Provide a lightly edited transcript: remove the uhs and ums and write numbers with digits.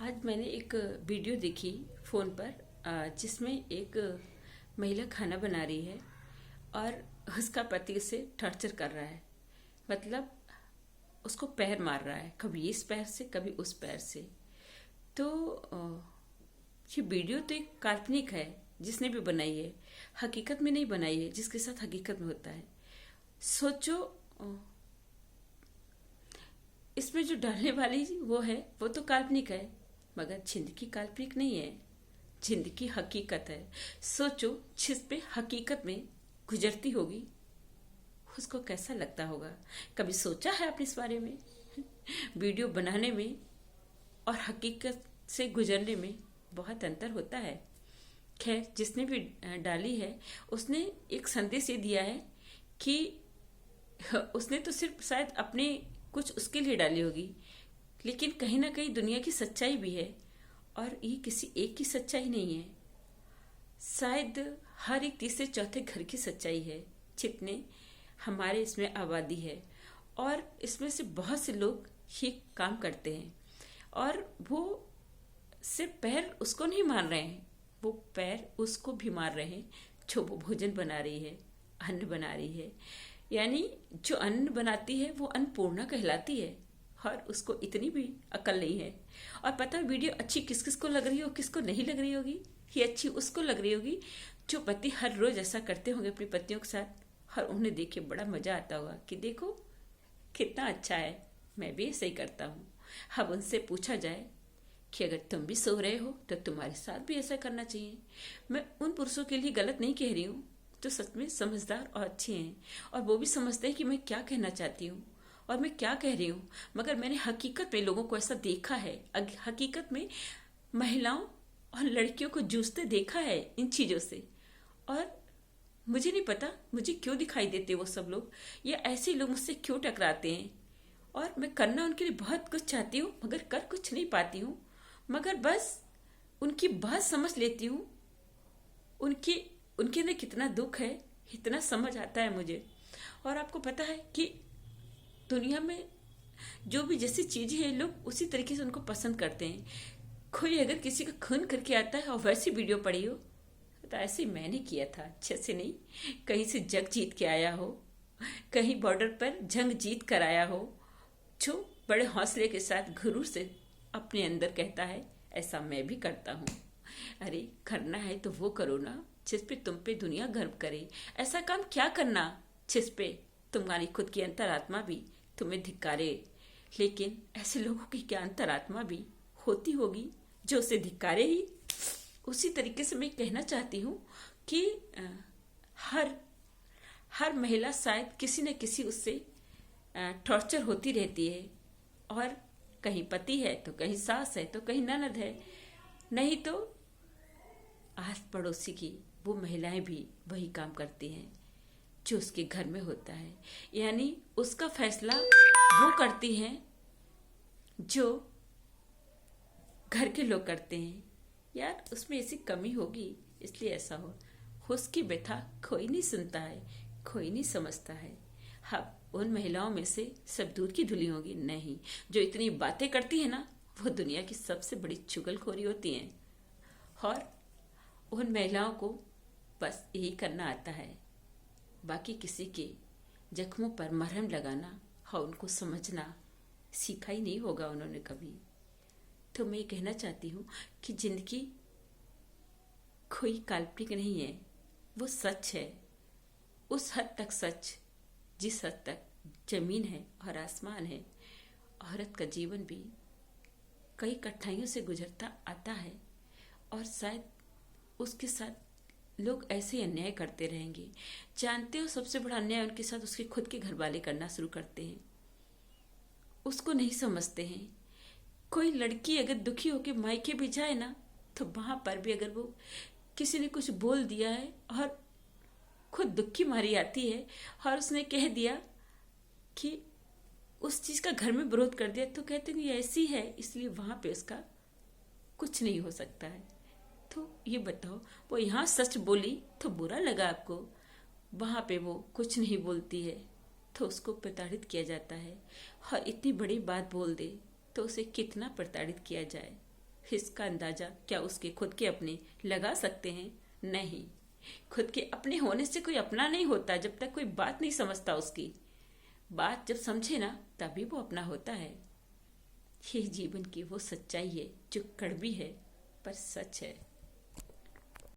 आज मैंने एक वीडियो देखी फ़ोन पर जिसमें एक महिला खाना बना रही है और उसका पति उसे टॉर्चर कर रहा है। मतलब उसको पैर मार रहा है, कभी इस पैर से कभी उस पैर से। तो ये वीडियो तो एक काल्पनिक है, जिसने भी बनाई है हकीकत में नहीं बनाई है, जिसके साथ हकीकत में होता है। सोचो, इसमें जो डालने वाली वो है वो तो काल्पनिक है, मगर जिंदगी काल्पनिक नहीं है, जिंदगी हकीकत है। सोचो, जिस पे हकीकत में गुजरती होगी उसको कैसा लगता होगा। कभी सोचा है आपने इस बारे में? वीडियो बनाने में और हकीकत से गुजरने में बहुत अंतर होता है। खैर, जिसने भी डाली है उसने एक संदेश ये दिया है कि उसने तो सिर्फ शायद अपने कुछ उसके लिए डाली होगी, लेकिन कहीं ना कहीं दुनिया की सच्चाई भी है। और ये किसी एक की सच्चाई नहीं है, शायद हर एक तीसरे चौथे घर की सच्चाई है, जितने हमारे इसमें आबादी है। और इसमें से बहुत से लोग ये काम करते हैं और वो सिर्फ पैर उसको नहीं मार रहे हैं, वो पैर उसको भी मार रहे हैं जो वो भोजन बना रही है, अन्न बना रही है। यानी जो अन्न बनाती है वो अन्नपूर्णा कहलाती है और उसको इतनी भी अकल नहीं है। और पता है वीडियो अच्छी किस किस को लग रही हो, किसको नहीं लग रही होगी। ये अच्छी उसको लग रही होगी जो पति हर रोज ऐसा करते होंगे अपनी पत्नियों के साथ, और उन्हें देख के बड़ा मजा आता होगा कि देखो कितना अच्छा है, मैं भी ऐसे ही करता हूँ। अब उनसे पूछा जाए कि अगर तुम भी सो रहे हो तो तुम्हारे साथ भी ऐसा करना चाहिए। मैं उन पुरुषों के लिए गलत नहीं कह रही हूँ जो सच में समझदार और अच्छे हैं, और वो भी समझते हैं कि मैं क्या कहना चाहती हूँ और मैं क्या कह रही हूँ। मगर मैंने हकीकत में लोगों को ऐसा देखा है, हकीकत में महिलाओं और लड़कियों को जूझते देखा है इन चीज़ों से। और मुझे नहीं पता मुझे क्यों दिखाई देते वो सब लोग, या ऐसे लोग मुझसे क्यों टकराते हैं। और मैं करना उनके लिए बहुत कुछ चाहती हूँ मगर कर कुछ नहीं पाती हूँ। मगर बस उनकी बात समझ लेती हूँ, उनकी उनके अंदर कितना दुख है इतना समझ आता है मुझे। और आपको पता है कि दुनिया में जो भी जैसी चीजें हैं लोग उसी तरीके से उनको पसंद करते हैं। कोई अगर किसी का खून करके आता है और वैसी वीडियो पड़ी हो तो ऐसे मैंने किया था, अच्छे से नहीं, कहीं से जग जीत के आया हो, कहीं बॉर्डर पर जंग जीत कर आया हो, जो बड़े हौसले के साथ गुरूर से अपने अंदर कहता है ऐसा मैं भी करता हूँ। अरे करना है तो वो करो ना जिस पे तुम पे दुनिया गर्व करे। ऐसा काम क्या करना जिस पे तुम्हारी खुद की अंतरात्मा भी तुम्हें धिक्कारे। लेकिन ऐसे लोगों की क्या अंतरात्मा भी होती होगी जो उसे धिक्कारे ही। उसी तरीके से मैं कहना चाहती हूँ कि हर हर महिला शायद किसी न किसी उससे टॉर्चर होती रहती है। और कहीं पति है तो कहीं सास है तो कहीं ननद है, नहीं तो आस पड़ोसी की वो महिलाएं भी वही काम करती हैं जो उसके घर में होता है। यानी उसका फैसला वो करती हैं जो घर के लोग करते हैं। यार उसमें ऐसी कमी होगी इसलिए ऐसा हो। उसकी व्यथा कोई नहीं सुनता है, कोई नहीं समझता है। हाँ, उन महिलाओं में से सब दूध की धुली होगी नहीं, जो इतनी बातें करती है ना वो दुनिया की सबसे बड़ी चुगलखोरी होती हैं। और उन महिलाओं को बस यही करना आता है, बाकी किसी के जख्मों पर मरहम लगाना और उनको समझना सीखा ही नहीं होगा उन्होंने कभी। तो मैं ये कहना चाहती हूँ कि जिंदगी कोई काल्पनिक नहीं है, वो सच है। उस हद तक सच जिस हद तक जमीन है और आसमान है। औरत का जीवन भी कई कठिनाइयों से गुजरता आता है और शायद उसके साथ लोग ऐसे ही अन्याय करते रहेंगे। जानते हो सबसे बड़ा अन्याय उनके साथ उसके खुद के घर वाले करना शुरू करते हैं, उसको नहीं समझते हैं। कोई लड़की अगर दुखी होकर मायके भी जाए ना तो वहां पर भी अगर वो किसी ने कुछ बोल दिया है और खुद दुखी मारी आती है और उसने कह दिया कि उस चीज का घर में विरोध कर दिया, तो कहते हैं ये ऐसी है इसलिए वहां पे उसका कुछ नहीं हो सकता है। तो ये बताओ, वो यहाँ सच बोली तो बुरा लगा आपको, वहां पे वो कुछ नहीं बोलती है तो उसको प्रताड़ित किया जाता है। और इतनी बड़ी बात बोल दे तो उसे कितना प्रताड़ित किया जाए। इसका अंदाजा क्या उसके खुद के अपने लगा सकते हैं? नहीं। खुद के अपने होने से कोई अपना नहीं होता जब तक कोई बात नहीं समझता उसकी। बात जब समझे ना तभी वो अपना होता है। ये जीवन की वो सच्चाई है जो कड़वी है पर सच है।